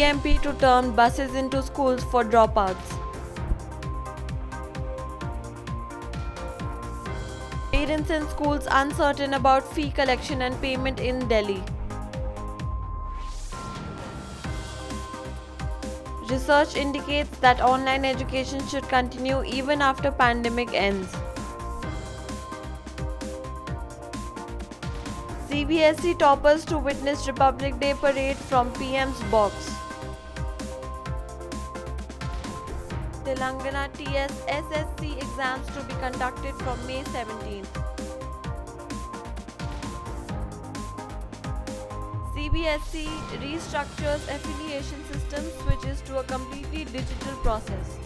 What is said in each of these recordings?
BBMP to turn buses into schools for dropouts. Parents and schools uncertain about fee collection and payment in Delhi. Research indicates that online education should continue even after pandemic ends. CBSE toppers to witness Republic Day parade from PM's box. Telangana TS SSC exams to be conducted from May 17th. CBSE restructures affiliation system, switches to a completely digital process.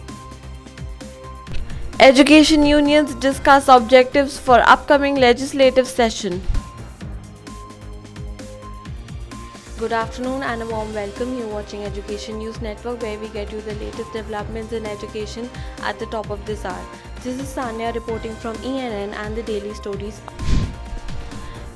Education unions discuss objectives for upcoming legislative session. Good afternoon and a warm welcome. You're watching Education News Network, where we get you the latest developments in education at the top of this hour. This is Sanya reporting from ENN and the Daily Stories.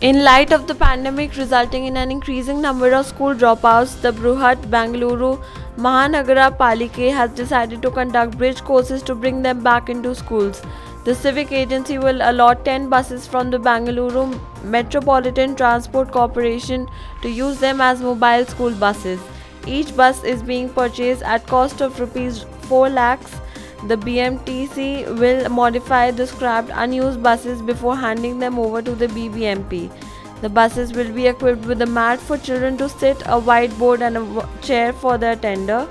In light of the pandemic resulting in an increasing number of school dropouts, the Bruhat Bengaluru Mahanagara Palike has decided to conduct bridge courses to bring them back into schools. The civic agency will allot 10 buses from the Bengaluru Metropolitan Transport Corporation to use them as mobile school buses. Each bus is being purchased at cost of Rs 4 lakhs. The BMTC will modify the scrapped unused buses before handing them over to the BBMP. The buses will be equipped with a mat for children to sit, a whiteboard and a chair for the attender.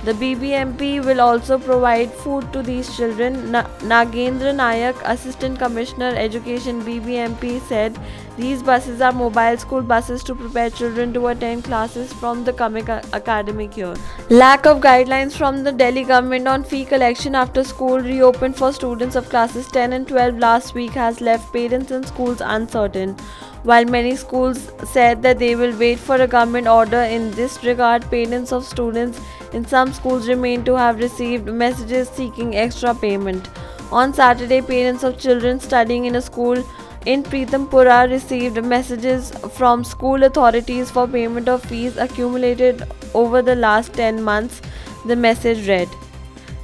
The BBMP will also provide food to these children. Nagendra Nayak, Assistant Commissioner Education BBMP, said these buses are mobile school buses to prepare children to attend classes from the coming academic year. Lack of guidelines from the Delhi government on fee collection after school reopened for students of classes 10 and 12 last week has left parents and schools uncertain. While many schools said that they will wait for a government order in this regard, parents of students in some schools remain to have received messages seeking extra payment. On Saturday, parents of children studying in a school in Pritampura received messages from school authorities for payment of fees accumulated over the last 10 months. The message read: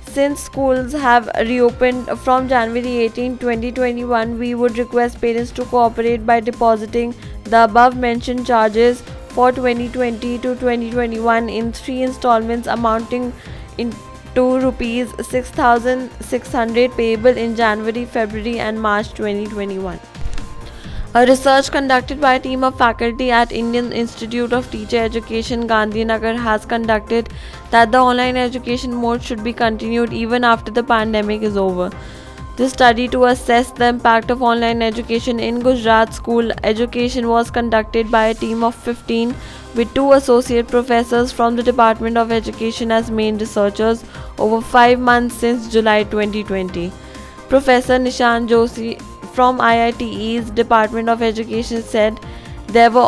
since schools have reopened from January 18, 2021, we would request parents to cooperate by depositing the above mentioned charges for 2020 to 2021 in 3 installments amounting to Rs 6,600 payable in January, February and March 2021. A research conducted by a team of faculty at Indian Institute of Teacher Education, Gandhinagar, has conducted that the online education mode should be continued even after the pandemic is over. This study to assess the impact of online education in Gujarat school education was conducted by a team of 15 with 2 associate professors from the Department of Education as main researchers over 5 months since July 2020. Professor Nishan Joshi from IITE's Department of Education said there were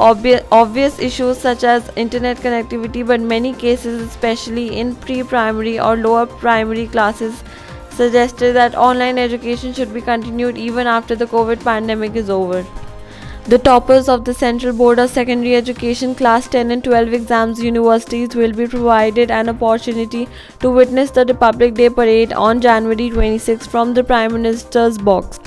obvious issues such as internet connectivity, but many cases, especially in pre-primary or lower primary classes, suggested that online education should be continued even after the COVID pandemic is over. The toppers of the Central Board of Secondary Education Class 10 and 12 exams universities will be provided an opportunity to witness the Republic Day parade on January 26 from the Prime Minister's box.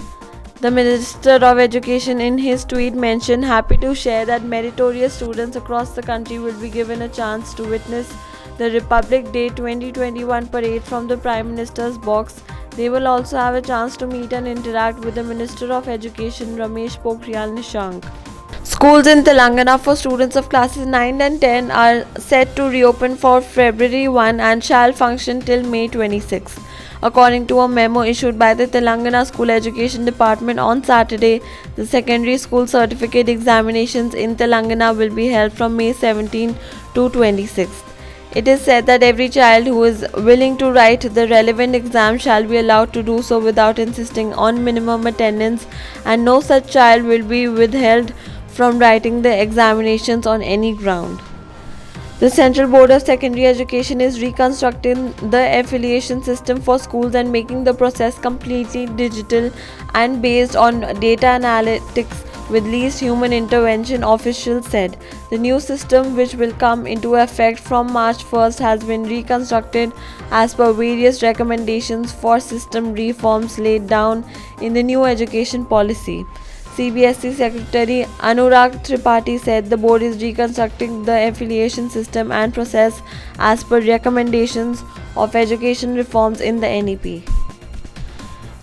The Minister of Education in his tweet mentioned, "Happy to share that meritorious students across the country will be given a chance to witness the Republic Day 2021 parade from the Prime Minister's box. They will also have a chance to meet and interact with the Minister of Education, Ramesh Pokhriyal Nishank." Schools in Telangana for students of classes 9 and 10 are set to reopen for February 1 and shall function till May 26. According to a memo issued by the Telangana School Education Department on Saturday, the secondary school certificate examinations in Telangana will be held from May 17 to 26. It is said that every child who is willing to write the relevant exam shall be allowed to do so without insisting on minimum attendance, and no such child will be withheld from writing the examinations on any ground. The Central Board of Secondary Education is reconstructing the affiliation system for schools and making the process completely digital and based on data analytics with least human intervention, officials said. The new system, which will come into effect from March 1st, has been reconstructed as per various recommendations for system reforms laid down in the new education policy. CBSE Secretary Anurag Tripathi said the board is reconstructing the affiliation system and process as per recommendations of education reforms in the NEP.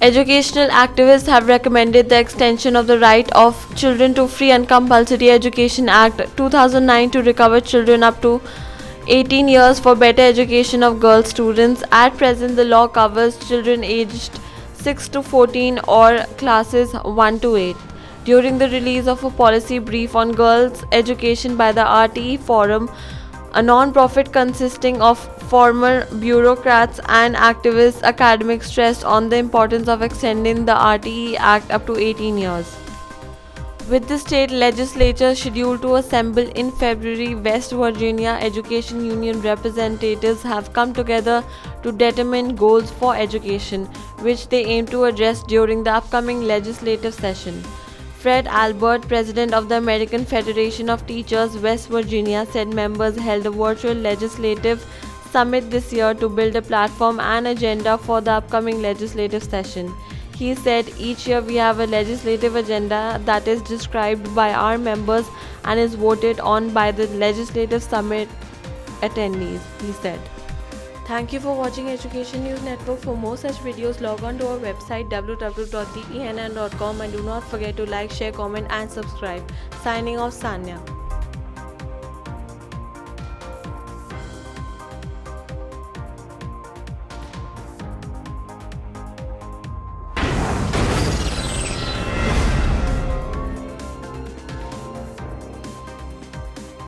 Educational activists have recommended the extension of the right of children to Free and Compulsory Education Act 2009 to recover children up to 18 years for better education of girl students. At present, the law covers children aged 6 to 14 or classes 1 to 8. During the release of a policy brief on girls' education by the RTE Forum, a non-profit consisting of former bureaucrats and activists, academics stressed on the importance of extending the RTE Act up to 18 years. With the state legislature scheduled to assemble in February, West Virginia Education Union representatives have come together to determine goals for education, which they aim to address during the upcoming legislative session. Fred Albert, president of the American Federation of Teachers, West Virginia, said members held a virtual legislative summit this year to build a platform and agenda for the upcoming legislative session. He said, each year we have a legislative agenda that is described by our members and is voted on by the legislative summit attendees, he said. Thank you for watching Education News Network. For more such videos, log on to our website www.theenn.com and do not forget to like, share, comment and subscribe. Signing off, Sanya.